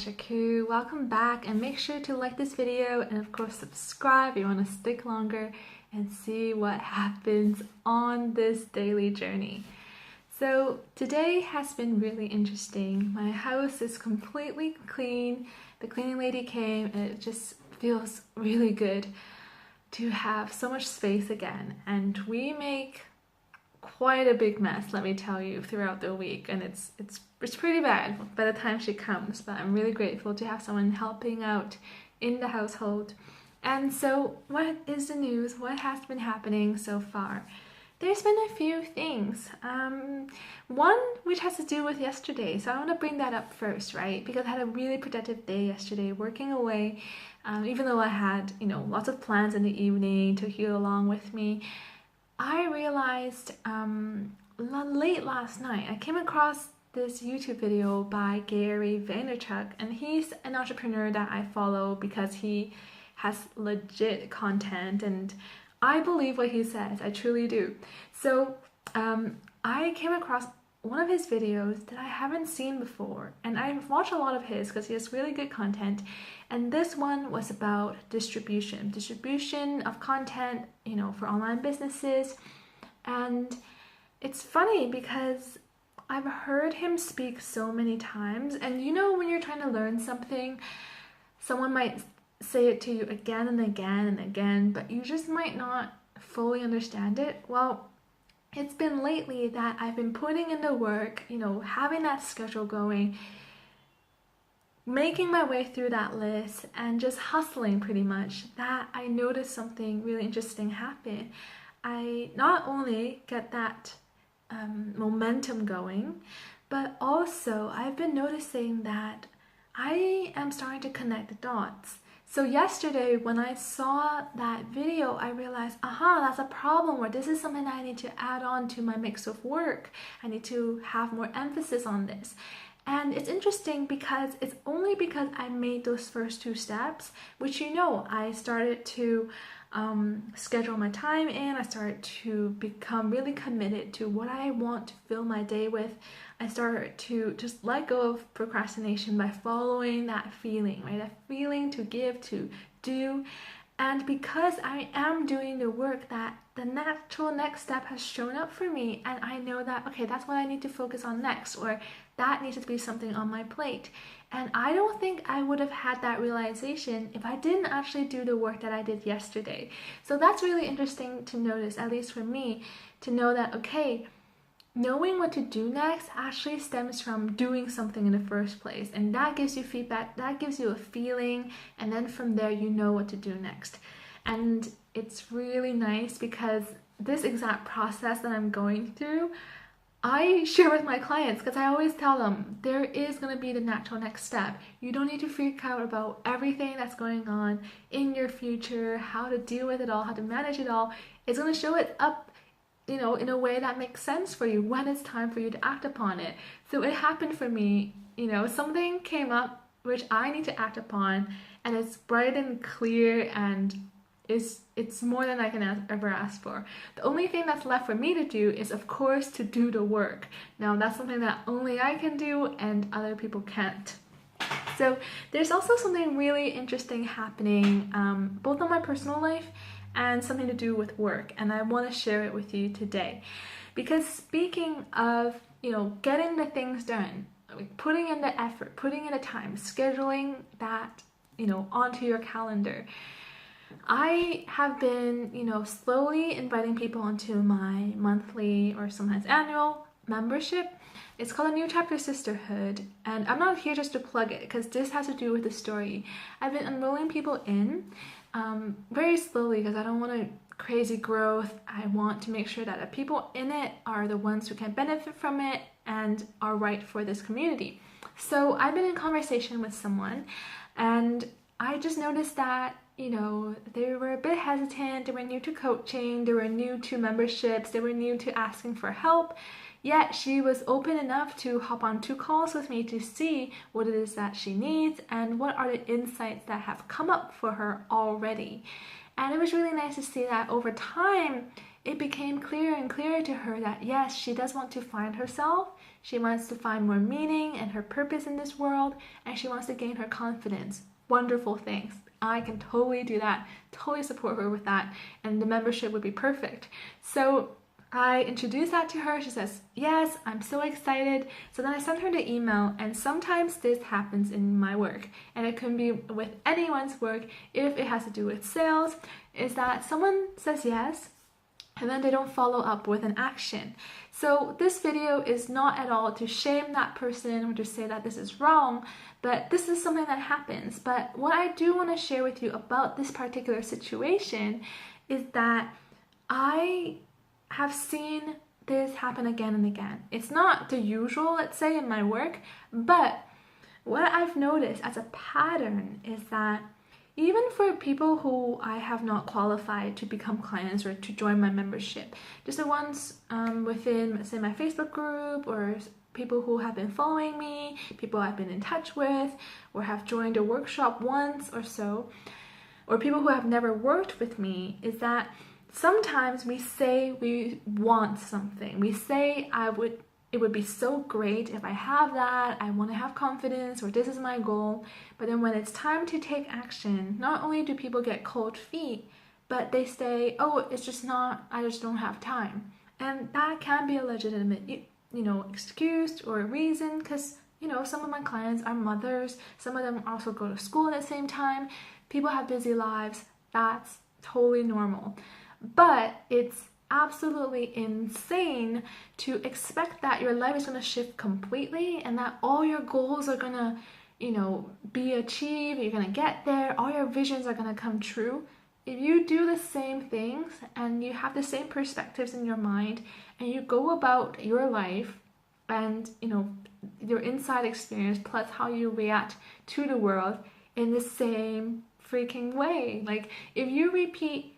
Natasha Koo. Welcome back, and make sure to like this video and of course subscribe if you want to stick longer and see what happens on this daily journey. So today has been really interesting. My house is completely clean. The cleaning lady came and it just feels really good to have so much space again, and we make quite a big mess, let me tell you, throughout the week, and it's pretty bad by the time she comes, but I'm really grateful to have someone helping out in the household. And so what is the news? What has been happening so far? There's been a few things. One which has to do with yesterday, so I want to bring that up first, right? Because I had a really productive day yesterday working away, even though I had, lots of plans in the evening to heal along with me. I realized late last night, I came across this YouTube video by Gary Vaynerchuk, and he's an entrepreneur that I follow because he has legit content and I believe what he says, I truly do. So I came across one of his videos that I haven't seen before, and I've watched a lot of his because he has really good content, and this one was about distribution of content, for online businesses. And it's funny because I've heard him speak so many times, and when you're trying to learn something, someone might say it to you again and again and again, but you just might not fully understand it. Well, it's been lately that I've been putting in the work, having that schedule going, making my way through that list and just hustling pretty much, that I noticed something really interesting happen. I not only get that momentum going, but also I've been noticing that I am starting to connect the dots. So yesterday when I saw that video, I realized, that's a problem, or this is something that I need to add on to my mix of work. I need to have more emphasis on this. And it's interesting because it's only because I made those first two steps, which I started to schedule my time in. I started to become really committed to what I want to fill my day with. I started to just let go of procrastination by following that feeling, right? That feeling to give, to do. And because I am doing the work, that the natural next step has shown up for me, and I know that, okay, that's what I need to focus on next, or that needs to be something on my plate. And I don't think I would have had that realization if I didn't actually do the work that I did yesterday. So that's really interesting to notice, at least for me, to know that, okay, knowing what to do next actually stems from doing something in the first place, and that gives you feedback, that gives you a feeling, and then from there you know what to do next. And it's really nice because this exact process that I'm going through, I share with my clients, because I always tell them there is going to be the natural next step. You don't need to freak out about everything that's going on in your future, how to deal with it all, how to manage it all. It's going to show it up in a way that makes sense for you when it's time for you to act upon it. So it happened for me, something came up which I need to act upon, and it's bright and clear, and it's more than I can ever ask for. The only thing that's left for me to do is, of course, to do the work. Now, that's something that only I can do and other people can't. So there's also something really interesting happening, both on my personal life and something to do with work, and I want to share it with you today. Because speaking of, getting the things done, putting in the effort, putting in the time, scheduling that, onto your calendar, I have been, slowly inviting people onto my monthly or sometimes annual membership. It's called a New Chapter Sisterhood, and I'm not here just to plug it because this has to do with the story. I've been enrolling people in very slowly because I don't want a crazy growth. I want to make sure that the people in it are the ones who can benefit from it and are right for this community. So I've been in conversation with someone, and I just noticed that they were a bit hesitant, they were new to coaching, they were new to memberships, they were new to asking for help, yet she was open enough to hop on 2 calls with me to see what it is that she needs and what are the insights that have come up for her already. And it was really nice to see that over time it became clearer and clearer to her that yes, she does want to find herself, she wants to find more meaning and her purpose in this world, and she wants to gain her confidence. Wonderful things. I can totally do that, totally support her with that, and the membership would be perfect. So I introduced that to her. She says, yes, I'm so excited. So then I sent her the email, and sometimes this happens in my work, and it can be with anyone's work if it has to do with sales, is that someone says yes, and then they don't follow up with an action. So this video is not at all to shame that person or to say that this is wrong, but this is something that happens. But what I do want to share with you about this particular situation is that I have seen this happen again and again. It's not the usual, let's say, in my work, but what I've noticed as a pattern is that even for people who I have not qualified to become clients or to join my membership, just the ones within, let's say, my Facebook group, or people who have been following me, people I've been in touch with, or have joined a workshop once or so, or people who have never worked with me, is that sometimes we say we want something. We say it would be so great if I have that, I want to have confidence, or this is my goal. But then when it's time to take action, not only do people get cold feet, but they say, oh, it's just not, I just don't have time. And that can be a legitimate, excuse or a reason, because, some of my clients are mothers, some of them also go to school at the same time, people have busy lives, that's totally normal. But it's absolutely insane to expect that your life is going to shift completely and that all your goals are going to, be achieved, you're going to get there, all your visions are going to come true. If you do the same things and you have the same perspectives in your mind and you go about your life and, your inside experience plus how you react to the world in the same freaking way. Like, if you repeat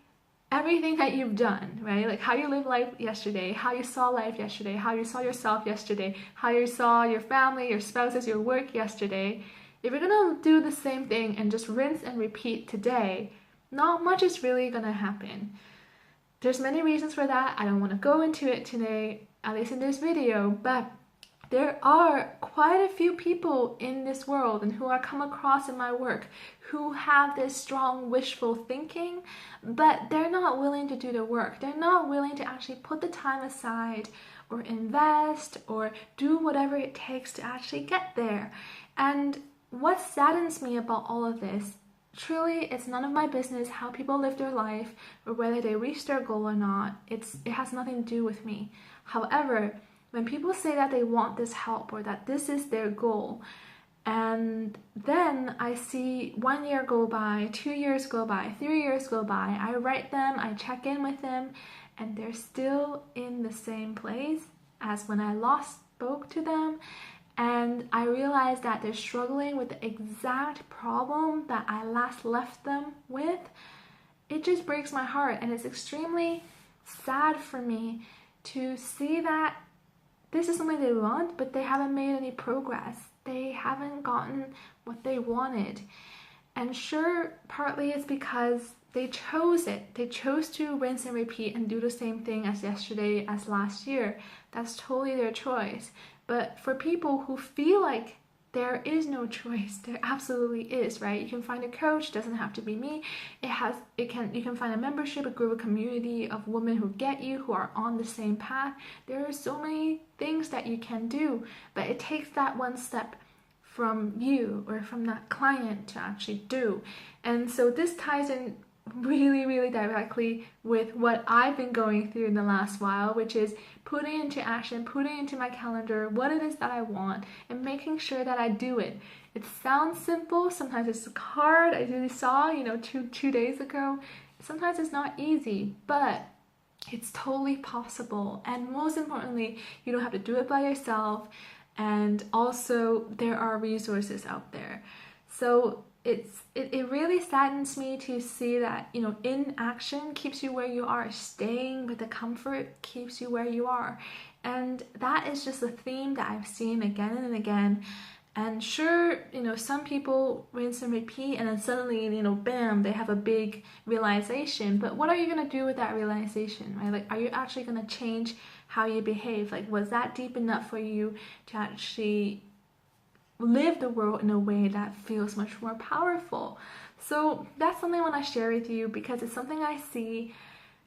everything that you've done, right? Like how you lived life yesterday, how you saw life yesterday, how you saw yourself yesterday, how you saw your family, your spouses, your work yesterday. If you're gonna do the same thing and just rinse and repeat today, not much is really gonna happen. There's many reasons for that. I don't want to go into it today, at least in this video, but there are quite a few people in this world and who I come across in my work who have this strong wishful thinking, but they're not willing to do the work. They're not willing to actually put the time aside or invest or do whatever it takes to actually get there. And what saddens me about all of this, truly, it's none of my business how people live their life or whether they reach their goal or not. It has nothing to do with me. However, when people say that they want this help or that this is their goal, and then I see 1 year go by, 2 years go by, 3 years go by, I write them, I check in with them, and they're still in the same place as when I last spoke to them, and I realize that they're struggling with the exact problem that I last left them with. It just breaks my heart, and it's extremely sad for me to see that this is something they want, but they haven't made any progress. They haven't gotten what they wanted. And sure, partly it's because they chose it. They chose to rinse and repeat and do the same thing as yesterday, as last year. That's totally their choice. But for people who feel like there is no choice, there absolutely is, right? You can find a coach, doesn't have to be me. You can find a membership, a group, a community of women who get you, who are on the same path. There are so many things that you can do, but it takes that one step from you or from that client to actually do. And so this ties in really, really directly with what I've been going through in the last while, which is putting into action, putting into my calendar what it is that I want and making sure that I do it. It sounds simple, sometimes it's hard. I really saw, two days ago. Sometimes it's not easy, but it's totally possible. And most importantly, you don't have to do it by yourself. And also there are resources out there. So it really saddens me to see that, inaction keeps you where you are. Staying with the comfort keeps you where you are. And that is just a theme that I've seen again and again. And sure, some people rinse and repeat and then suddenly, bam, they have a big realization. But what are you going to do with that realization, right? Like, are you actually going to change how you behave? Like, was that deep enough for you to actually live the world in a way that feels much more powerful? So that's something I want to share with you because it's something I see.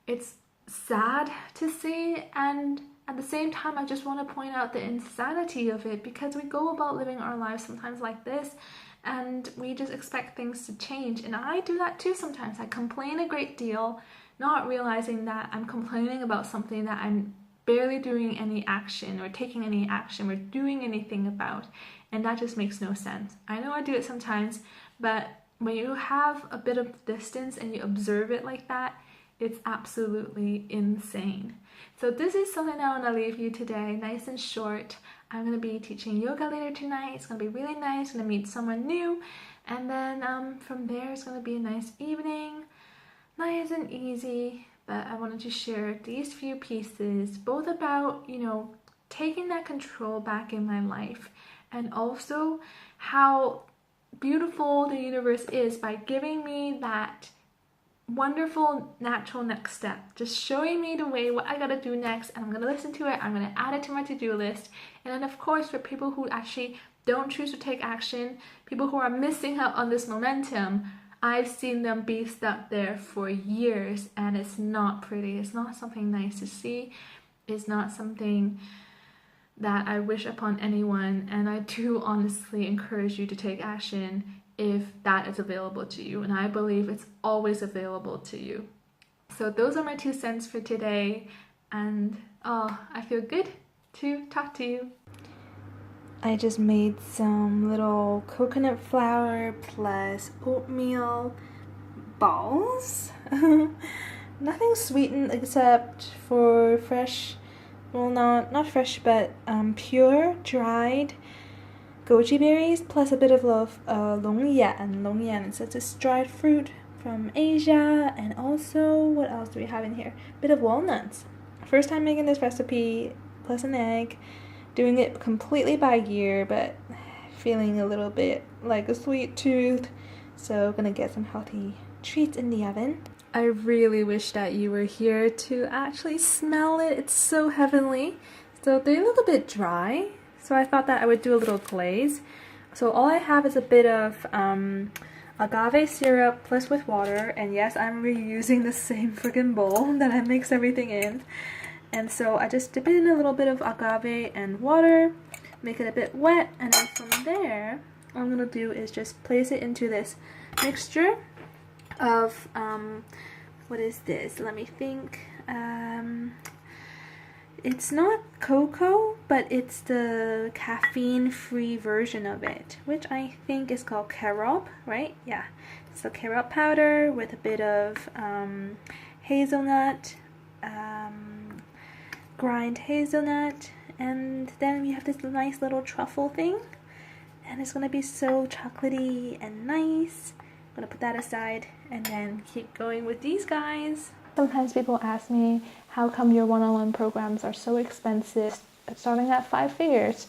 It's sad to see, and at the same time I just want to point out the insanity of it, because we go about living our lives sometimes like this and we just expect things to change. And I do that too sometimes. I complain a great deal, not realizing that I'm complaining about something that I'm barely doing any action or taking any action or doing anything about, and that just makes no sense. I know I do it sometimes, but when you have a bit of distance and you observe it like that, it's absolutely insane. So this is something I want to leave you today, nice and short. I'm going to be teaching yoga later tonight. It's going to be really nice. I'm going to meet someone new. And then from there, it's going to be a nice evening, nice and easy. But I wanted to share these few pieces, both about, taking that control back in my life, and also how beautiful the universe is by giving me that wonderful natural next step, just showing me the way, what I gotta do next, and I'm gonna listen to it. I'm gonna add it to my to-do list. And then of course, for people who actually don't choose to take action, people who are missing out on this momentum, I've seen them be stuck there for years, and it's not pretty. It's not something nice to see. It's not something that I wish upon anyone, and I do honestly encourage you to take action if that is available to you, and I believe it's always available to you. So those are my 2 cents for today, and I feel good to talk to you. I just made some little coconut flour plus oatmeal balls. Nothing sweetened except for fresh, well, not fresh, but pure dried goji berries plus a bit of longyuan. Longyuan is this dried fruit from Asia, and also, what else do we have in here? A bit of walnuts. First time making this recipe, plus an egg. Doing it completely by ear, but feeling a little bit like a sweet tooth. So gonna get some healthy treats in the oven. I really wish that you were here to actually smell it. It's so heavenly. So they look a bit dry, so I thought that I would do a little glaze. So all I have is a bit of agave syrup plus with water, and yes, I'm reusing the same friggin' bowl that I mix everything in. And so I just dip it in a little bit of agave and water, make it a bit wet, and then from there, all I'm gonna do is just place it into this mixture of, what is this? Let me think. It's not cocoa, but it's the caffeine-free version of it, which I think is called carob, right? Yeah, so carob powder with a bit of hazelnut, grind hazelnut, and then we have this nice little truffle thing, and it's gonna be so chocolatey and nice. I'm gonna put that aside and then keep going with these guys. Sometimes people ask me, how come your one-on-one programs are so expensive, starting at 5 figures?